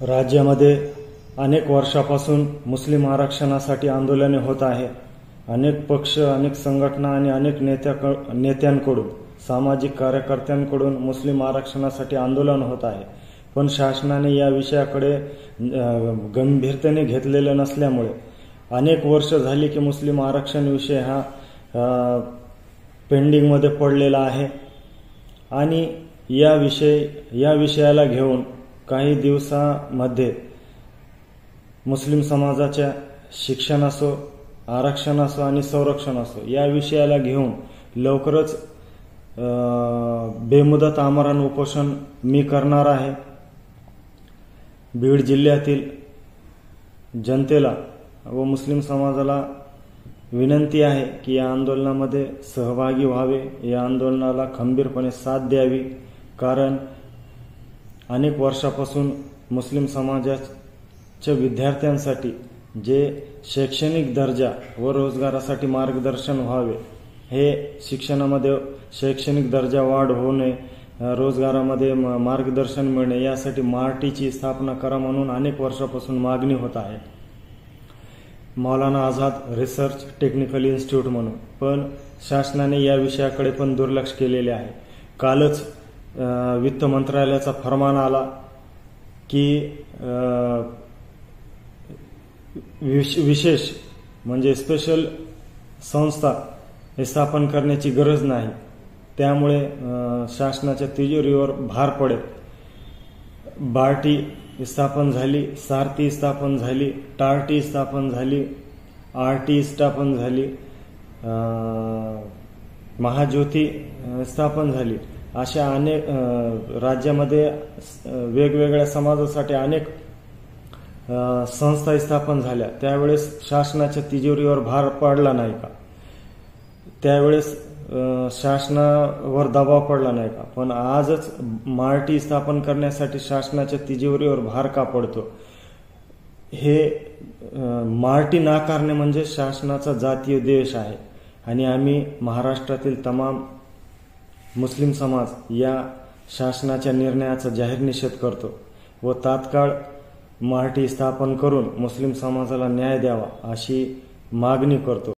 राज्यामध्ये अनेक वर्षापासून मुस्लिम आरक्षणासाठी आंदोलने होत आहे। अनेक पक्ष, अनेक संघटना आणि अनेक नेत्यांकडून, सामाजिक कार्यकर्त्यांकडून मुस्लिम आरक्षणासाठी आंदोलन होत आहे। पण शासनाने या विषयाकडे गंभीरतेने घेतलेले नसल्यामुळे अनेक वर्ष झाली की मुस्लिम आरक्षण विषय हा पेंडिंग मध्ये पडलेला आहे। आणि या विषयाला घेऊन काही दिवसांमध्ये मुस्लिम समाजाच्या शिक्षण असो, आरक्षण असो आणि संरक्षण असो या विषयाला घेऊन लवकरच बेमुदत आमरण उपोषण मी करणार आहे। बीड जिल्ह्यातील जनतेला व मुस्लिम समाजाला विनंती आहे की या आंदोलनामध्ये सहभागी व्हावे, या आंदोलनाला खंबीरपणे साथ द्यावी। कारण अनेक वर्षापासून मुस्लिम समाजाच्या विद्यार्थ्यांसाठी जे शैक्षणिक दर्जा व रोजगारासाठी मार्गदर्शन व्हावे, हे शिक्षणामध्ये शैक्षणिक दर्जा वाढ होणे, रोजगारामध्ये मार्गदर्शन मिळणे यासाठी मार्टीची स्थापना करा म्हणून अनेक वर्षापासून मागणी होत आहे। Maulana Azad research technical institute म्हणून, पण शासनाने या विषयाकडे पण दुर्लक्ष केलेले आहे। कालच वित्त मंत्रालयाचा फरमान आला की विशेष म्हणजे स्पेशल संस्था स्थापन करण्याची गरज नाही, त्यामुळे शासनाच्या तिजोरीवर भार पडेल। बार्टी स्थापन झाली, सारथी स्थापन झाली, टार्टी स्थापन झाली, आरटी स्थापन झाली, महाज्योती स्थापन झाली, अशा अनेक राज्यामध्ये वेगवेगळ्या समाजासाठी अनेक संस्था स्थापन झाल्या। त्यावेळेस शासनाच्या तिजोरीवर भार पडला नाही का? त्यावेळेस शासनावर दबाव पडला नाही का? पण आजच मार्टी स्थापन करण्यासाठी शासनाच्या तिजोरीवर भार का पडतो? हे मार्टी नाकारणे म्हणजे शासनाचा जातीय द्वेष आहे। आणि आम्ही महाराष्ट्रातील तमाम मुस्लिम समाज या शासनाच्या निर्णयाचा जाहीर निषेध करतो व तात्काळ मार्टी स्थापन करून मुस्लिम समाजाला न्याय द्यावा अशी मागणी करतो।